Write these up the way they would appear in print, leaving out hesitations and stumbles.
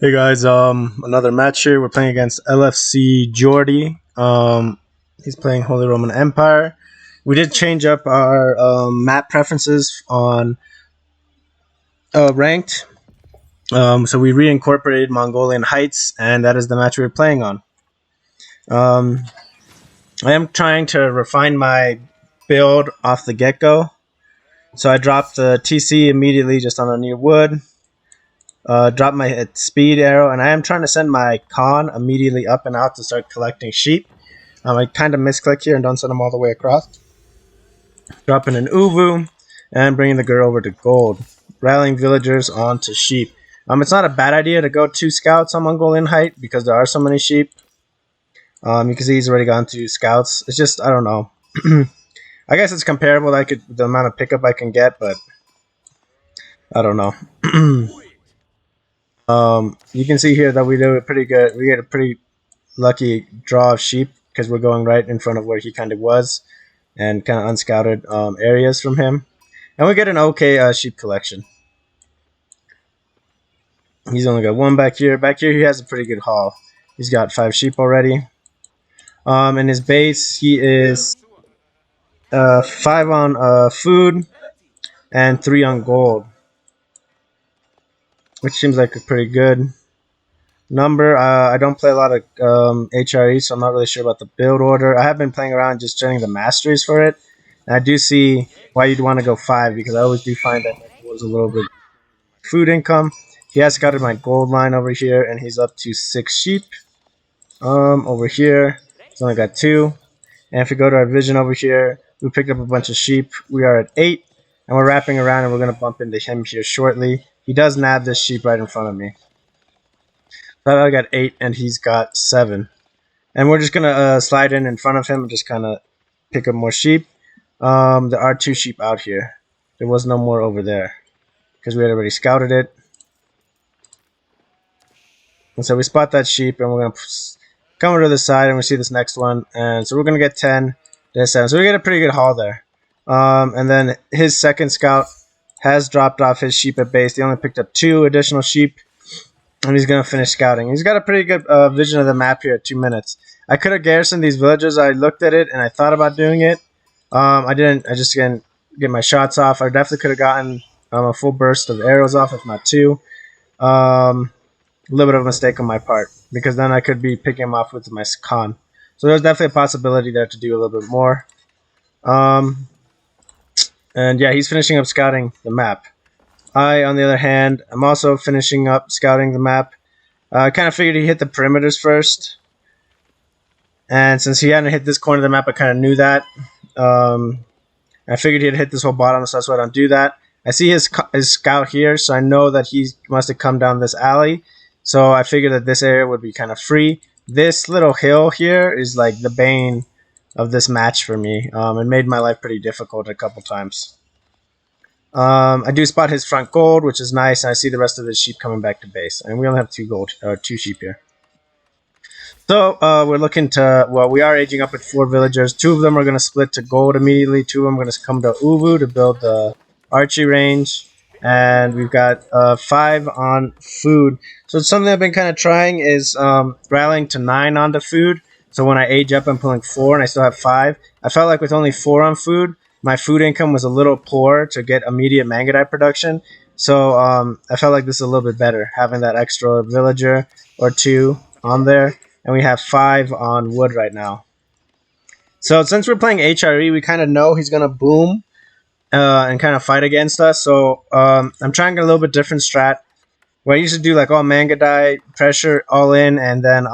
Hey guys, another match here. We're playing against LFC Jordy. He's playing Holy Roman Empire. We did change up our map preferences on ranked. So we reincorporated Mongolian Heights, and that is the match we were playing on. I am trying to refine my build off the get-go. So I dropped the TC immediately just on a new wood. Drop my speed arrow, and I am trying to send my con immediately up and out to start collecting sheep. I kind of misclick here and don't send them all the way across. Dropping an uvu and bringing the girl over to gold. Rallying villagers onto sheep. It's not a bad idea to go 2 scouts on Mongolian Height because there are so many sheep. You can see he's already gone 2 scouts. It's just, I don't know. I guess it's comparable the amount of pickup I can get, but I don't know. You can see here that we do it pretty good. We get a pretty lucky draw of sheep because we're going right in front of where he kind of was and kind of unscouted areas from him. And we get an okay sheep collection. He's only got 1 back here. Back here he has a pretty good haul. He's got 5 sheep already. In his base he is 5 on food and 3 on gold, which seems like a pretty good number. I don't play a lot of HRE, so I'm not really sure about the build order. I have been playing around just training the masteries for it. And I do see why you'd want to go 5, because I always do find that it was a little bit food income. He has got my gold line over here, and he's up to 6 sheep. Over here, he's only got 2. And if we go to our vision over here, we picked up a bunch of sheep. We are at 8, and we're wrapping around, and we're going to bump into him here shortly. He does nab this sheep right in front of me. So I got 8 and he's got 7. And we're just going to slide in front of him and just kind of pick up more sheep. There are 2 sheep out here. There was no more over there because we had already scouted it. And so we spot that sheep, and we're going to come over to the side, and we see this next one. And so we're going to get 10, then 7. So we get a pretty good haul there. And then his second scout has dropped off his sheep at base. He only picked up 2 additional sheep, and he's going to finish scouting. He's got a pretty good vision of the map here at 2 minutes. I could have garrisoned these villages. I looked at it, and I thought about doing it. I didn't. I just didn't get my shots off. I definitely could have gotten a full burst of arrows off, if not 2. A little bit of a mistake on my part, because then I could be picking him off with my con. So there's definitely a possibility there to do a little bit more. And yeah, he's finishing up scouting the map. I, on the other hand, I'm also finishing up scouting the map. I kind of figured he hit the perimeters first. And since he hadn't hit this corner of the map, I kind of knew that. I figured he'd hit this whole bottom, so that's why I don't do that. I see his scout here, so I know that he must have come down this alley. So I figured that this area would be kind of free. This little hill here is like the bane of this match for me. It made my life pretty difficult a couple times. I do spot his front gold, which is nice, and I see the rest of his sheep coming back to base. And we only have 2 sheep here. So we're looking to, well, we are aging up with 4 villagers. 2 of them are going to split to gold immediately. 2 of them are going to come to uvu to build the archery range. And we've got 5 on food. So something I've been kind of trying is rallying to 9 onto food. So when I age up, I'm pulling 4, and I still have 5. I felt like with only 4 on food, my food income was a little poor to get immediate Mangudai production. So I felt like this is a little bit better, having that extra villager or 2 on there. And we have 5 on wood right now. So since we're playing HRE, we kind of know he's going to boom and kind of fight against us. So I'm trying a little bit different strat, where I used to do like all Mangudai, pressure all in, and then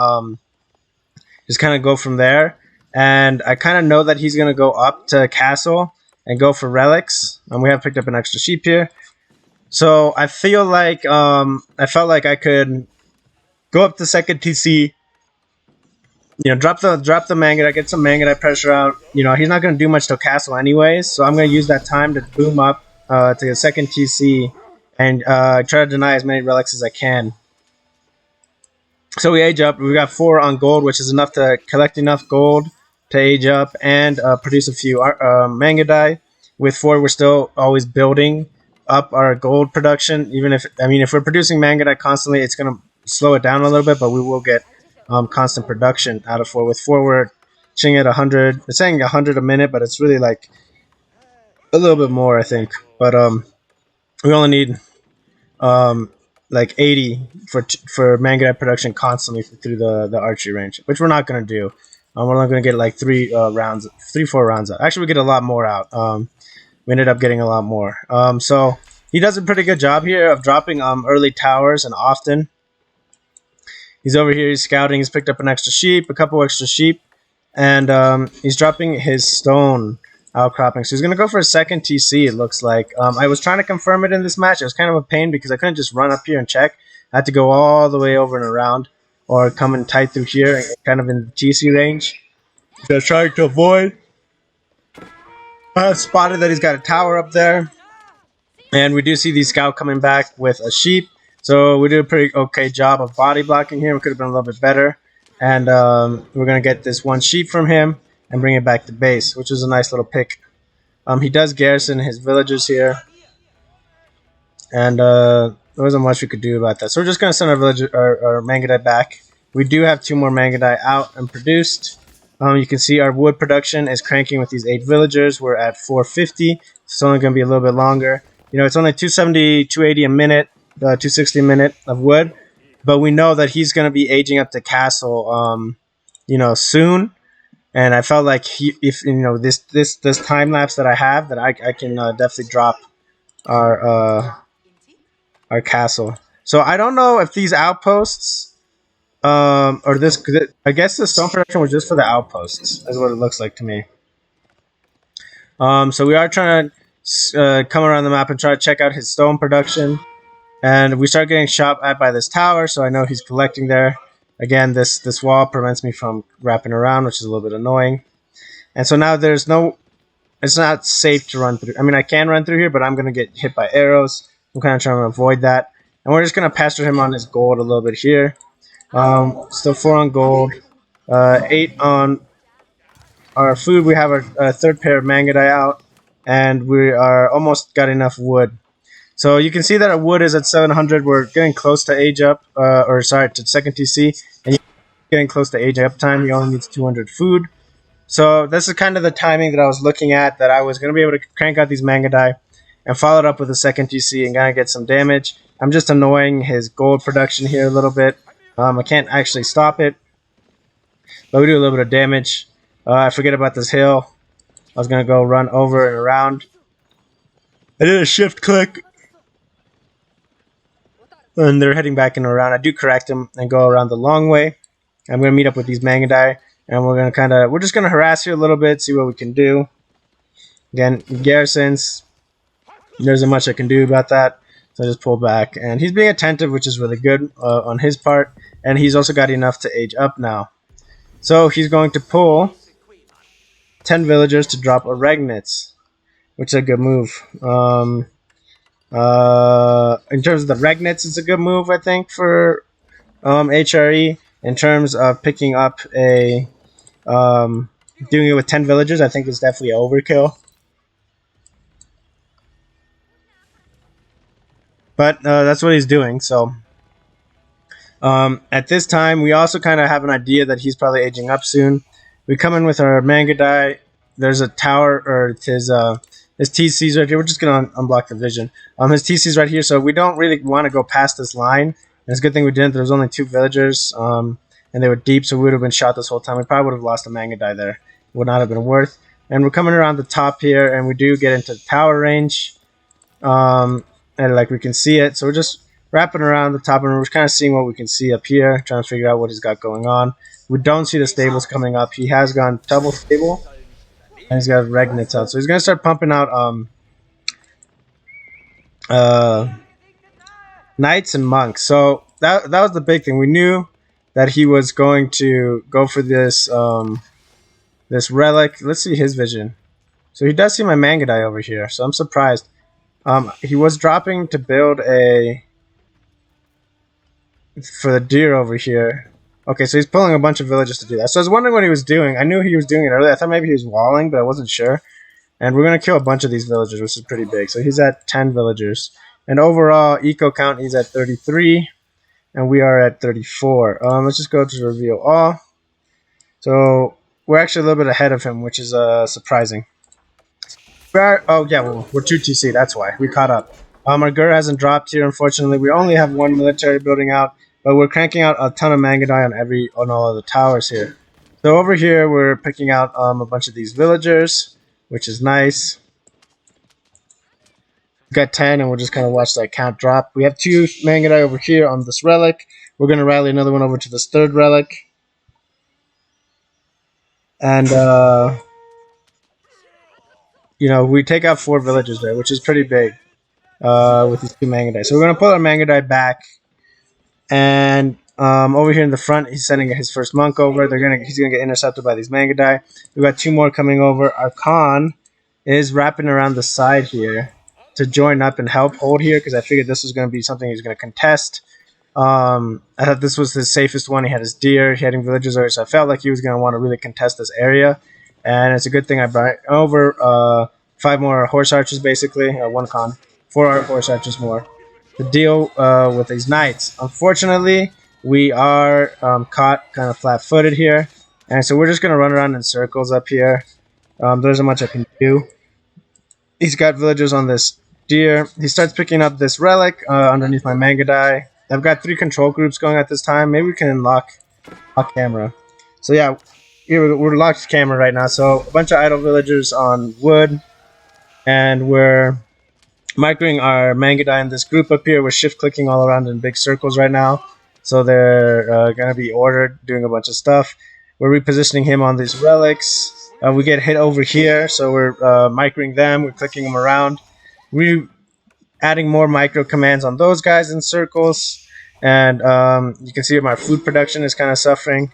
just kind of go from there. And I kind of know that he's going to go up to castle and go for relics. And we have picked up an extra sheep here. So I feel like I felt like I could go up the second TC, you know, drop the Mangudai, get some Mangudai pressure out. You know, he's not going to do much till castle anyways, so I'm going to use that time to boom up to the second TC and try to deny as many relics as I can. So we age up. We got 4 on gold, which is enough to collect enough gold to age up and produce a few Mangudai. With 4, we're still always building up our gold production. Even if, I mean, if we're producing Mangudai constantly, it's going to slow it down a little bit, but we will get constant production out of 4. With 4, we're ching at 100. It's saying 100 a minute, but it's really like a little bit more, I think. But we only need like 80 for Mangudai production constantly through the archery range, which we're not gonna do. We're only gonna get like 4 rounds out. Actually, we get a lot more out. We ended up getting a lot more. So he does a pretty good job here of dropping early towers, and often he's over here. He's scouting. He's picked up a couple extra sheep, and he's dropping his stone outcropping. So he's going to go for a second TC, it looks like. I was trying to confirm it in this match. It was kind of a pain because I couldn't just run up here and check. I had to go all the way over and around, or come in tight through here, kind of in the TC range. So I was trying to avoid. I spotted that he's got a tower up there. And we do see the scout coming back with a sheep. So we did a pretty okay job of body blocking here. We could have been a little bit better. And we're going to get this one sheep from him and bring it back to base, which was a nice little pick. He does garrison his villagers here. And there wasn't much we could do about that. So we're just going to send our Mangudai back. We do have 2 more Mangudai out and produced. You can see our wood production is cranking with these 8 villagers. We're at 450. It's only going to be a little bit longer. You know, it's only 270, 280 a minute, 260 a minute of wood. But we know that he's going to be aging up to castle, soon. And I felt like if this time lapse that I have, that I can definitely drop our castle. So I don't know if these outposts, or this, I guess the stone production was just for the outposts, is what it looks like to me. So we are trying to come around the map and try to check out his stone production. And we start getting shot at by this tower, so I know he's collecting there. Again, this wall prevents me from wrapping around, which is a little bit annoying. And so now it's not safe to run through. I mean, I can run through here, but I'm going to get hit by arrows. I'm kind of trying to avoid that. And we're just going to pester him on his gold a little bit here. Still 4 on gold, 8 on our food. We have our 3rd pair of Mangudai out, and we are almost got enough wood. So you can see that our wood is at 700. We're getting close to age up, to second TC, and you're getting close to age up time. He only needs 200 food. So this is kind of the timing that I was looking at, that I was going to be able to crank out these Mangudai and follow it up with a second TC and kind of get some damage. I'm just annoying his gold production here a little bit. I can't actually stop it, but we do a little bit of damage. I forget about this hill. I was going to go run over and around. I did a shift click, and they're heading back in and around. I do correct them and go around the long way. I'm going to meet up with these Mangudai, and we're just going to harass you a little bit, see what we can do. Again, garrisons, there isn't much I can do about that, so I just pull back. And he's being attentive, which is really good on his part, and he's also got enough to age up now. So he's going to pull 10 villagers to drop a Regnitz, which is a good move. In terms of the Regnitz, it's a good move, I think, for HRE. In terms of picking up doing it with 10 villagers, I think it's definitely overkill. But that's what he's doing. So at this time, we also kind of have an idea that he's probably aging up soon. We come in with our Mangudai. There's a tower, or his TC's right here. We're just going to unblock the vision. His TC's right here, so we don't really want to go past this line. And it's a good thing we didn't. There was only 2 villagers, and they were deep, so we would have been shot this whole time. We probably would have lost a Mangudai there. It would not have been worth. And we're coming around the top here, and we do get into tower range. And like we can see it, so we're just wrapping around the top, and we're kind of seeing what we can see up here, trying to figure out what he's got going on. We don't see the stables coming up. He has gone double stable, and he's got Regnitz out. So he's going to start pumping out knights and monks. So that was the big thing. We knew that he was going to go for this this relic. Let's see his vision. So he does see my Mangudai over here, so I'm surprised. He was dropping to build for the deer over here. Okay, so he's pulling a bunch of villages to do that. So I was wondering what he was doing. I knew he was doing it earlier. I thought maybe he was walling, but I wasn't sure. And we're going to kill a bunch of these villagers, which is pretty big. So he's at 10 villagers. And overall, eco count, he's at 33. and we are at 34. Let's just go to reveal all. So we're actually a little bit ahead of him, which is surprising. Oh yeah, well, we're 2 TC. That's why we caught up. Our GUR hasn't dropped here, unfortunately. We only have one military building out, but we're cranking out a ton of Mangudai on all of the towers here. So over here, we're picking out a bunch of these villagers, which is nice. We've got 10, and we'll just kind of watch that count drop. We have 2 Mangudai over here on this relic. We're going to rally another one over to this 3rd relic. And, we take out 4 villagers there, which is pretty big with these 2 Mangudai. So we're going to pull our Mangudai back. And over here in the front, he's sending his first monk over. He's gonna get intercepted by these Mangudai. We've got 2 more coming over. Our Khan is wrapping around the side here to join up and help hold here because I figured this was gonna be something he's gonna contest. I thought this was the safest one. He had his deer, he had villagers over, so I felt like he was gonna want to really contest this area. And it's a good thing I brought over 5 more horse archers, basically, 1 Khan, 4 horse archers more to deal with these knights. Unfortunately, we are caught kind of flat-footed here, and so we're just going to run around in circles up here. There isn't much I can do. He's got villagers on this deer. He starts picking up this relic underneath my Mangudai. I've got 3 control groups going at this time. Maybe we can lock camera. So yeah, we're locked camera right now. So a bunch of idle villagers on wood, and we're microing our Mangudai in this group up here. We're shift clicking all around in big circles right now. So they're going to be ordered, doing a bunch of stuff. We're repositioning him on these relics. We get hit over here, so we're microing them. We're clicking them around. We're adding more micro commands on those guys in circles. And you can see my food production is kind of suffering.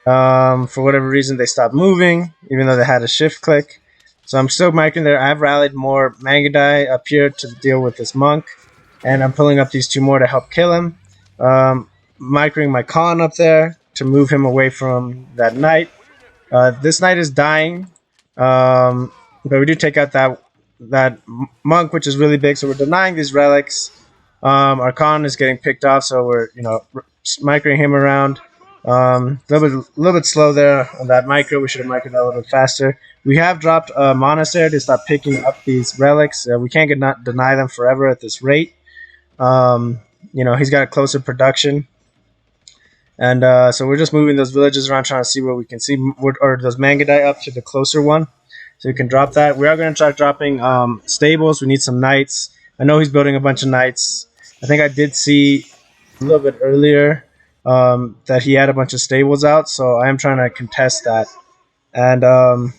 For whatever reason, they stopped moving, even though they had a shift click. So I'm still microing there. I've rallied more Mangudai up here to deal with this monk, and I'm pulling up these 2 more to help kill him. Microing my Khan up there to move him away from that knight. This knight is dying, but we do take out that monk, which is really big. So we're denying these relics. Our Khan is getting picked off, so we're microing him around. A little bit slow there on that micro. We should have microed that a little bit faster. We have dropped a monastery to stop picking up these relics. We can't deny them forever at this rate. He's got a closer production. And so we're just moving those villages around, trying to see what we can see, or those Mangudai up to the closer one, so we can drop that. We are going to try dropping stables. We need some knights. I know he's building a bunch of knights. I think I did see a little bit earlier that he had a bunch of stables out, so I am trying to contest that. And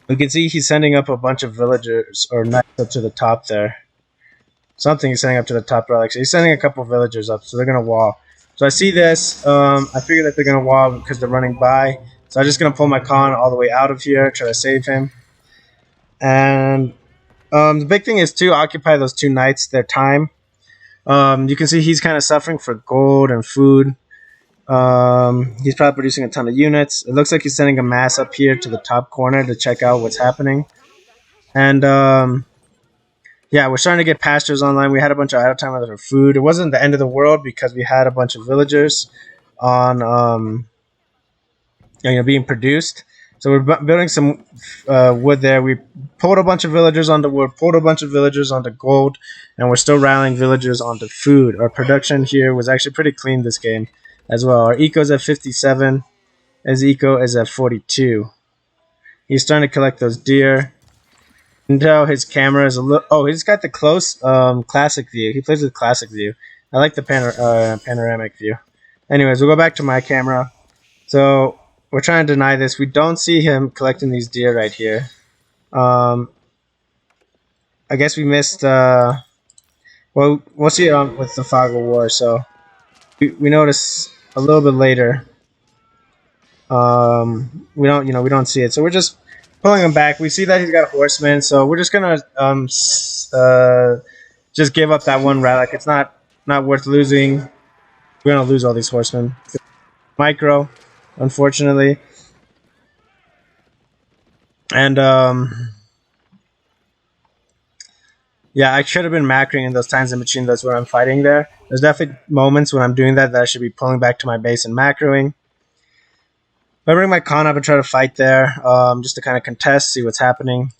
we can see he's sending up a bunch of villagers or knights up to the top there. Something he's sending up to the top relic. So he's sending a couple villagers up, so they're going to wall. So I see this. I figure that they're going to wall because they're running by. So I'm just going to pull my Khan all the way out of here, try to save him. And the big thing is to occupy those 2 knights, their time. You can see he's kind of suffering for gold and food. He's probably producing a ton of units. It looks like he's sending a mass up here to the top corner to check out what's happening. And yeah, we're starting to get pastures online. We had a bunch of idle time with our food. It wasn't the end of the world because we had a bunch of villagers on being produced. So we're building some wood there. We pulled a bunch of villagers onto wood, pulled a bunch of villagers onto gold, and we're still rallying villagers onto food. Our production here was actually pretty clean this game as well. Our eco's at 57. His eco is at 42. He's starting to collect those deer. You can tell his camera is a little... Oh, he's got the close classic view. He plays with classic view. I like the panoramic view. Anyways, we'll go back to my camera. So we're trying to deny this. We don't see him collecting these deer right here. I guess we missed... well, we'll see it with the Fog of War. So we notice a little bit later. We don't see it. So we're just pulling him back. We see that he's got a horseman, so we're just gonna just give up that one relic. It's not worth losing. We're gonna lose all these horsemen. Micro, unfortunately, and Yeah, I should have been macroing in those times in between those where I'm fighting there. There's definitely moments when I'm doing that I should be pulling back to my base and macroing. But I bring my con up and try to fight there, just to kind of contest, see what's happening.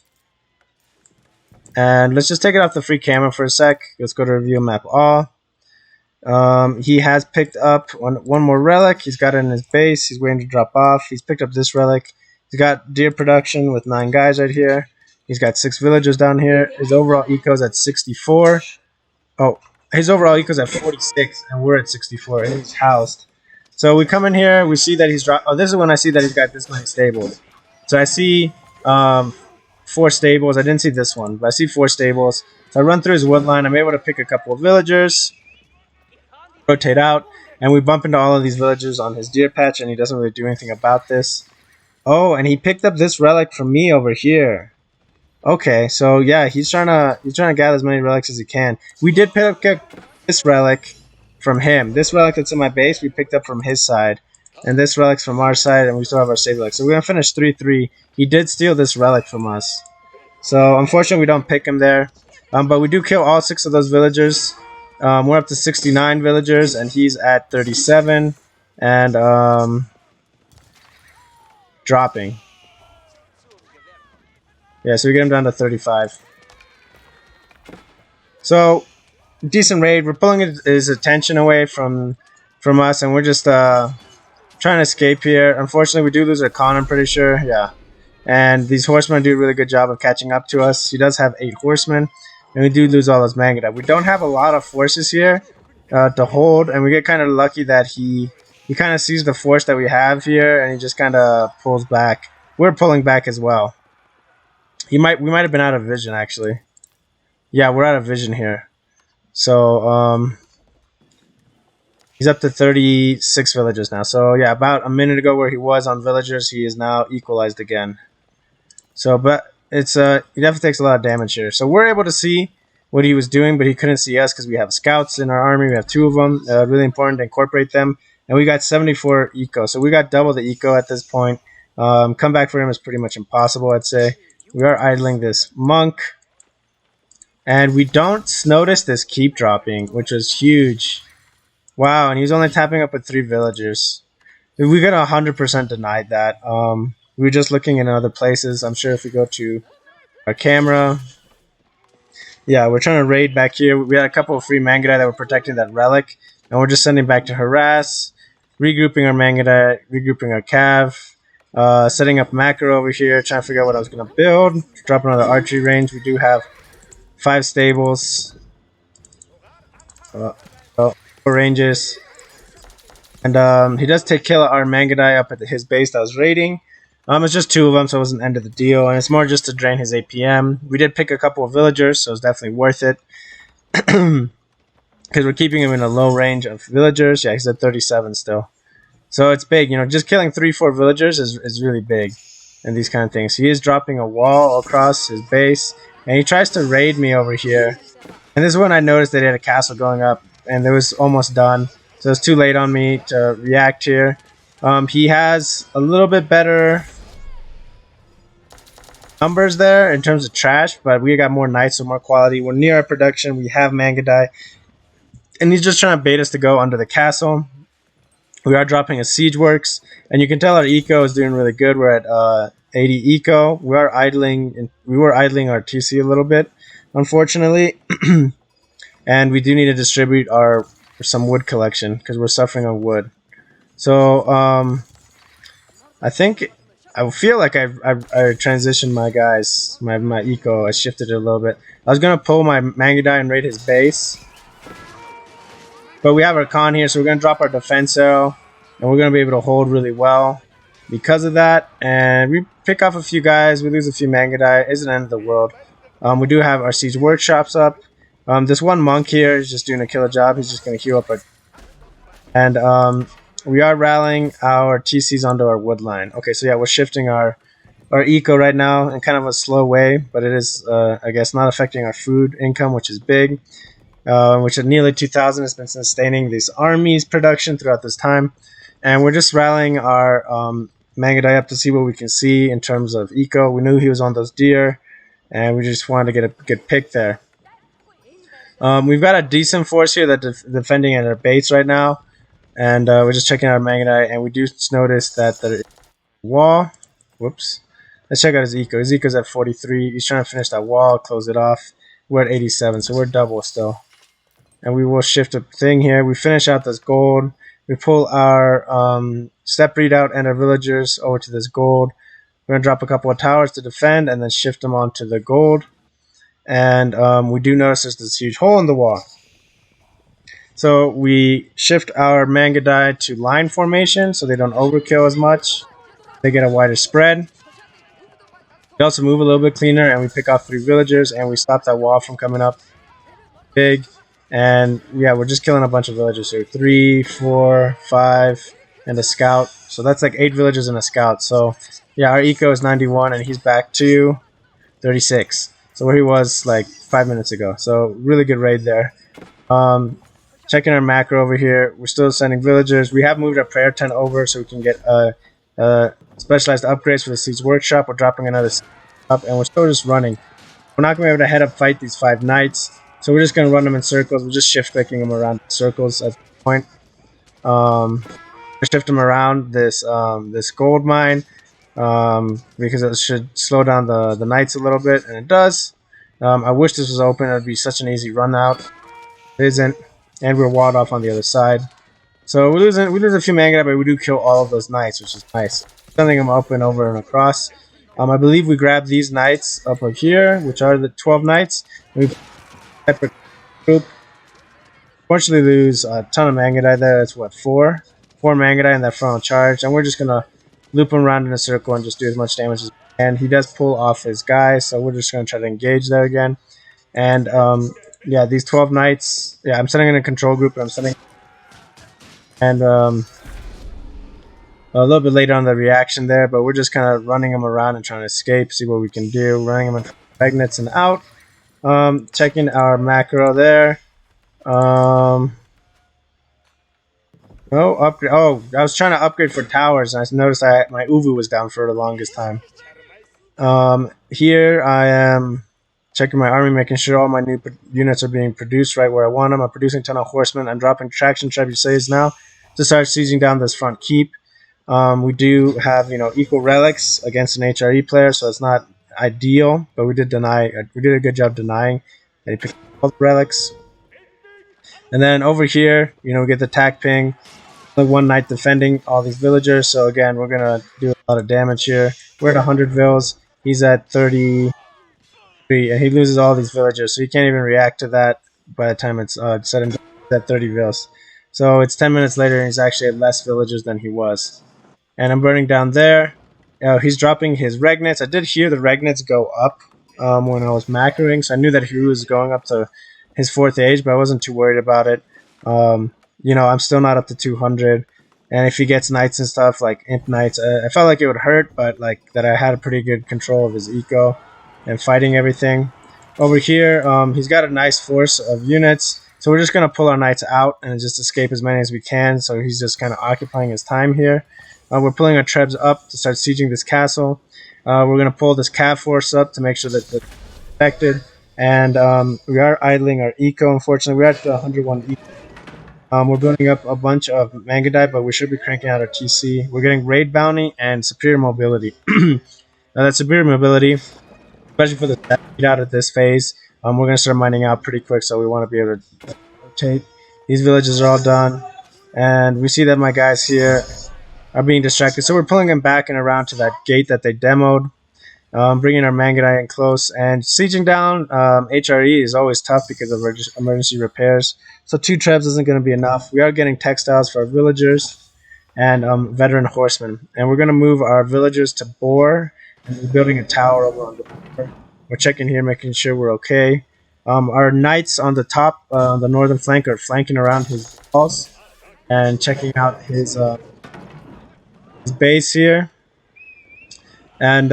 And let's just take it off the free camera for a sec. Let's go to review map all. He has picked up one more relic. He's got it in his base. He's waiting to drop off. He's picked up this relic. He's got deer production with 9 guys right here. He's got 6 villagers down here. His overall eco's at 64. Oh, his overall eco's at 46, and we're at 64, and he's housed. So we come in here. We see that he's dropped. Oh, this is when I see that he's got this many stables. So I see 4 stables. I didn't see this one, but I see 4 stables. So I run through his wood line. I'm able to pick a couple of villagers, rotate out, and we bump into all of these villagers on his deer patch, and he doesn't really do anything about this. Oh, and he picked up this relic from me over here. Okay, so yeah, he's trying to gather as many relics as he can. We did pick up this relic from him. This relic that's in my base, we picked up from his side, and this relic's from our side, and we still have our save relic. So we're gonna finish 3-3. He did steal this relic from us, so unfortunately we don't pick him there. But we do kill all 6 of those villagers. We're up to 69 villagers, and he's at 37, and dropping. Yeah, so we get him down to 35. So, decent raid. We're pulling his attention away from us, and we're just trying to escape here. Unfortunately, we do lose our con, I'm pretty sure. Yeah. And these horsemen do a really good job of catching up to us. He does have 8 horsemen, and we do lose all those Mangudai. We don't have a lot of forces here to hold, and we get kind of lucky that he kind of sees the force that we have here, and he just kind of pulls back. We're pulling back as well. We might have been out of vision, actually. Yeah, we're out of vision here. So he's up to 36 villagers now. So yeah, about a minute ago where he was on villagers, he is now equalized again. So, but it's he definitely takes a lot of damage here. So we're able to see what he was doing, but he couldn't see us because we have scouts in our army. We have 2 of them. Really important to incorporate them. And we got 74 eco. So we got double the eco at this point. Come back for him is pretty much impossible, I'd say. We are idling this monk. And we don't notice this keep dropping, which was huge. Wow, and he was only tapping up with 3 villagers. We got 100% denied that. We were just looking in other places. I'm sure if we go to our camera. Yeah, we're trying to raid back here. We had a couple of free Mangudai that were protecting that relic. And we're just sending back to harass. Regrouping our Mangudai, regrouping our cav. Setting up macro over here, trying to figure out what I was going to build. Drop another archery range. We do have 5 stables. 4 ranges. And he does take kill our Mangudai up at his base that was raiding. It's just 2 of them, so it wasn't the end of the deal. And it's more just to drain his APM. We did pick a couple of villagers, so it's definitely worth it. Because we're keeping him in a low range of villagers. Yeah, he's at 37 still. So it's big, you know, just killing 3-4 villagers is really big in these kind of things. He is dropping a wall across his base, and he tries to raid me over here. And this is when I noticed that he had a castle going up, and it was almost done. So it's too late on me to react here. He has a little bit better numbers there in terms of trash, but we got more knights, so more quality. We're near our production. We have Mangudai, and he's just trying to bait us to go under the castle. We are dropping a siege works, and you can tell our eco is doing really good. We're at 80 eco. We were idling our TC a little bit, unfortunately, and we do need to distribute some wood collection because we're suffering on wood. So I feel like I transitioned my guys, my eco. I shifted it a little bit. I was gonna pull my Mangudai and raid his base. But we have our con here, so we're going to drop our defense arrow, and we're going to be able to hold really well because of that. And we pick off a few guys. We lose a few Mangudai. It isn't the end of the world. We do have our siege workshops up. This one monk here is just doing a killer job. He's just going to heal up. And we are rallying our TCs onto our wood line. Okay, so yeah, we're shifting our eco right now in kind of a slow way, but it is, I guess, not affecting our food income, which is big. Which at nearly 2,000 has been sustaining this army's production throughout this time. And we're just rallying our Mangudai up to see what we can see in terms of eco. We knew he was on those deer, and we just wanted to get a good pick there. We've got a decent force here that's defending at our base right now, and we're just checking out Mangudai, and we do notice that there is a wall. Whoops. Let's check out his eco. His eco's at 43. He's trying to finish that wall, close it off. We're at 87, so we're double still. And we will shift a thing here. We finish out this gold. We pull our step readout and our villagers over to this gold. We're going to drop a couple of towers to defend and then shift them onto the gold. And we do notice there's this huge hole in the wall. So we shift our Mangudai to line formation so they don't overkill as much. They get a wider spread. We also move a little bit cleaner, and we pick off 3 villagers, and we stop that wall from coming up big. And yeah, we're just killing a bunch of villagers here. 3, 4, 5, and a scout. So that's like 8 villagers and a scout. So yeah, our eco is 91, and he's back to 36. So where he was like 5 minutes ago. So really good raid there. Checking our macro over here. We're still sending villagers. We have moved our prayer tent over so we can get specialized upgrades for the Siege Workshop. We're dropping another up, and we're still just running. We're not going to be able to head up fight these 5 knights, so we're just going to run them in circles. We're just shift-clicking them around in circles at this point. Shift them around this this gold mine because it should slow down the knights a little bit, and it does. I wish this was open. It would be such an easy run out. It isn't, and we're walled off on the other side. So we lose a few Mangudai, but we do kill all of those knights, which is nice. Sending them up and over and across. I believe we grab these knights up here, which are the 12 knights. We separate group. Fortunately, lose a ton of Mangudai there. That's what, 4 Mangudai in that frontal charge, and we're just gonna loop him around in a circle and just do as much damage as we can. He does pull off his guys, so we're just gonna try to engage there again. And yeah, these 12 knights. Yeah, I'm sending in a control group, and I'm sending. And a little bit later on the reaction there, but we're just kind of running them around and trying to escape, see what we can do. Running them in magnets and out. Checking our macro there. Oh, upgrade. Oh, I was trying to upgrade for towers, and I noticed my Uvu was down for the longest time. Here I am checking my army, making sure all my new units are being produced right where I want them. I'm producing a ton of horsemen. I'm dropping traction trebuchets now to start sieging down this front keep. We do have, equal relics against an HRE player, so it's not ideal, but we did a good job denying that he picked up all the relics. And then over here, we get the attack ping. The 1 knight defending all these villagers, so again, we're gonna do a lot of damage here. We're at 100 vills. He's at 33, and he loses all these villagers, so he can't even react to that by the time it's said and done. He's at 30 vills. So it's 10 minutes later, and he's actually at less villagers than he was. And I'm burning down there. He's dropping his regnets. I did hear the regnets go up when I was macroing, so I knew that he was going up to his 4th age, but I wasn't too worried about it. I'm still not up to 200, and if he gets knights and stuff like imp knights, I felt like it would hurt, but like that I had a pretty good control of his eco and fighting everything. Over here, he's got a nice force of units, so we're just gonna pull our knights out and just escape as many as we can. So he's just kind of occupying his time here. We're pulling our trebs up to start sieging this castle. We're gonna pull this cav force up to make sure that they're protected, and we are idling our eco. Unfortunately, we're at 101 eco. We're building up a bunch of Mangudai, but we should be cranking out our TC. We're getting raid bounty and superior mobility. Now that superior mobility, especially for the readout at this phase, we're going to start mining out pretty quick, so we want to be able to rotate. These villages are all done, and we see that my guys here are being distracted, so we're pulling them back and around to that gate that they demoed. Bringing our Mangudai in close and sieging down HRE is always tough because of emergency repairs. So 2 trebs isn't going to be enough. We are getting textiles for our villagers and veteran horsemen. And we're going to move our villagers to Boar, and we're building a tower over on the Boar. We're checking here, making sure we're okay. Our knights on the top, on the northern flank, are flanking around his walls and checking out his base here. And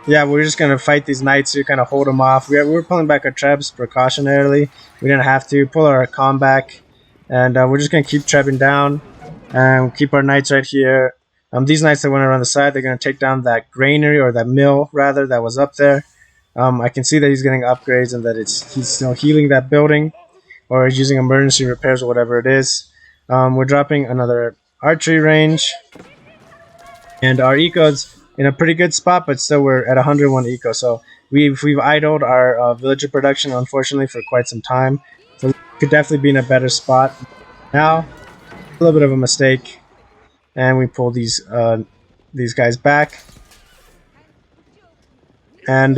yeah, we're just gonna fight these knights to kind of hold them off. We're pulling back our trebs precautionarily. We didn't have to pull our con back, and we're just gonna keep trebbing down and keep our knights right here. These knights that went around the side, they're gonna take down that granary, or that mill rather, that was up there. I can see that he's getting upgrades and that he's still healing that building, or he's using emergency repairs or whatever it is. We're dropping another archery range, and our eco's in a pretty good spot, but still we're at 101 eco. So we've idled our villager production, unfortunately, for quite some time. So we could definitely be in a better spot now. A little bit of a mistake, and we pull these guys back, and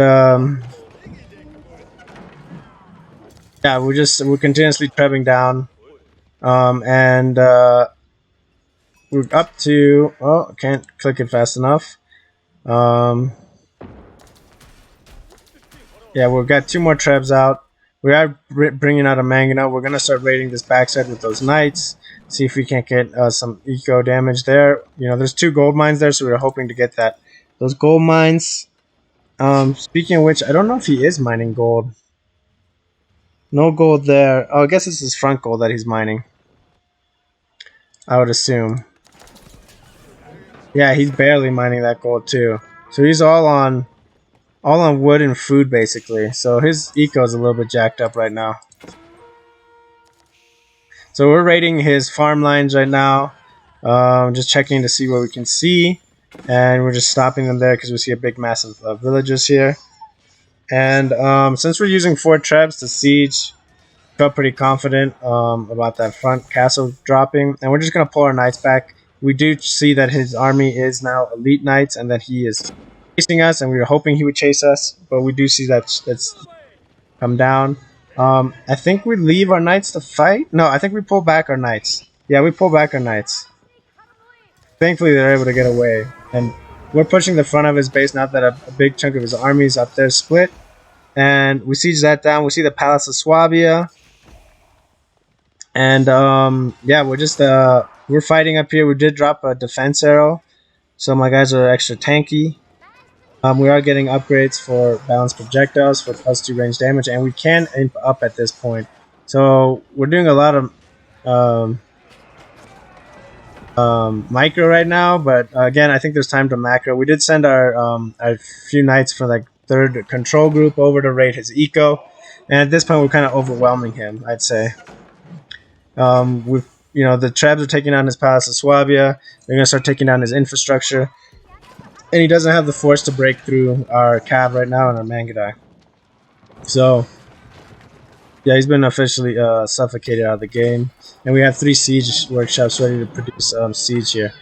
yeah, we're continuously trebbing down, and we're up to, oh, can't click it fast enough. Yeah, we've got 2 more trebs out. We are bringing out a Mangudai. We're gonna start raiding this backside with those knights. See if we can't get some eco damage there. You know, there's 2 gold mines there, so we were hoping to get those gold mines. Speaking of which, I don't know if he is mining gold. No gold there. Oh, I guess it's his front gold that he's mining, I would assume. Yeah, he's barely mining that gold too. So he's all on wood and food basically. So his eco is a little bit jacked up right now. So we're raiding his farm lines right now. Just checking to see what we can see, and we're just stopping them there because we see a big mass of villagers here. And since we're using 4 trebs to siege, felt pretty confident about that front castle dropping, and we're just gonna pull our knights back. We do see that his army is now elite knights and that he is chasing us, and we were hoping he would chase us, but we do see that's come down. I think we leave our knights to fight. No, I think we pull back our knights. Yeah, we pull back our knights. Thankfully, they're able to get away, and we're pushing the front of his base now that a big chunk of his army is up there split, and we siege that down. We see the Palace of Swabia. And yeah, we're just we're fighting up here. We did drop a defense arrow, so my guys are extra tanky. We are getting upgrades for balanced projectiles for +2 range damage, and we can aim up at this point. So we're doing a lot of micro right now, but again, I think there's time to macro. We did send our few knights for like 3rd control group over to raid his eco, and at this point we're kind of overwhelming him, I'd say. The Trebs are taking down his Palace of Swabia. They're going to start taking down his infrastructure. And he doesn't have the force to break through our cav right now and our Mangudai. So, yeah, he's been officially suffocated out of the game. And we have 3 siege workshops ready to produce siege here.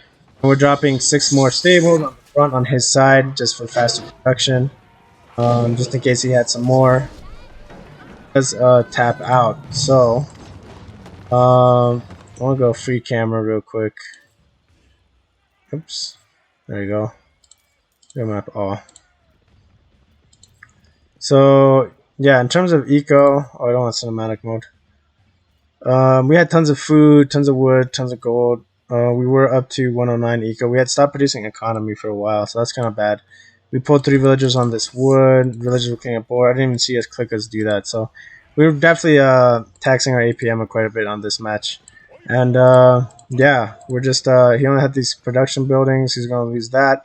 And we're dropping 6 more stables on the front on his side just for faster production. Just in case he had some more. He does tap out. So, I want to go free camera real quick. Oops. There you go. Map all. So yeah, in terms of eco, I don't want cinematic mode. We had tons of food, tons of wood, tons of gold. We were up to 109 eco. We had stopped producing economy for a while, so that's kind of bad. We pulled 3 villagers on this wood. Villagers were cleaning up board. I didn't even see us clickers do that, so we were definitely taxing our APM quite a bit on this match. And yeah, we're just he only had these production buildings. He's going to lose that.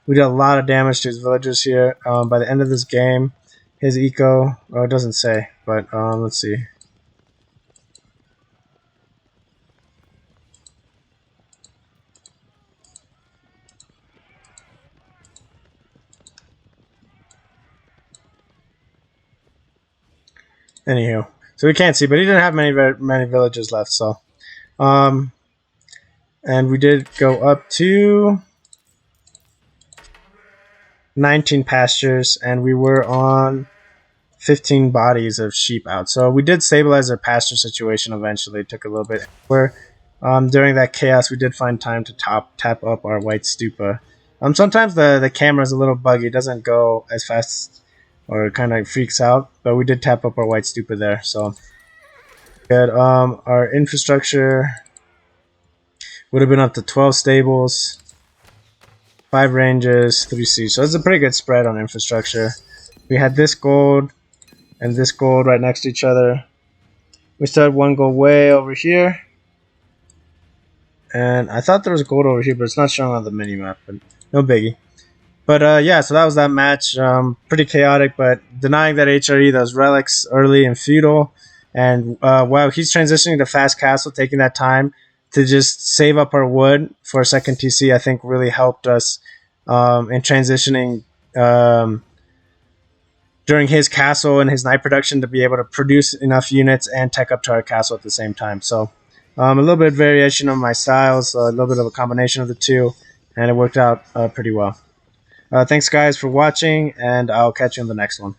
We did a lot of damage to his villagers here. By the end of this game, his eco, it doesn't say, but let's see. Anywho, so we can't see, but he didn't have many villagers left. So, and we did go up to 19 pastures, and we were on 15 bodies of sheep out. So we did stabilize our pasture situation eventually. It took a little bit. Where during that chaos, we did find time to tap up our white stupa. Sometimes the camera is a little buggy. It doesn't go as fast, or it kind of freaks out. But we did tap up our white stupa there. So good. Our infrastructure would have been up to 12 stables, 5 ranges, 3 siege. So it's a pretty good spread on infrastructure. We had this gold and this gold right next to each other. We still had 1 gold way over here. And I thought there was gold over here, but it's not showing on the mini map, but no biggie. But yeah, so that was that match. Pretty chaotic, but denying that HRE, those relics early and feudal. And while he's transitioning to fast castle, taking that time to just save up our wood for a second TC, I think really helped us in transitioning during his castle and his night production to be able to produce enough units and tech up to our castle at the same time. So a little bit of variation of my styles, a little bit of a combination of the two, and it worked out pretty well. Thanks, guys, for watching, and I'll catch you in the next one.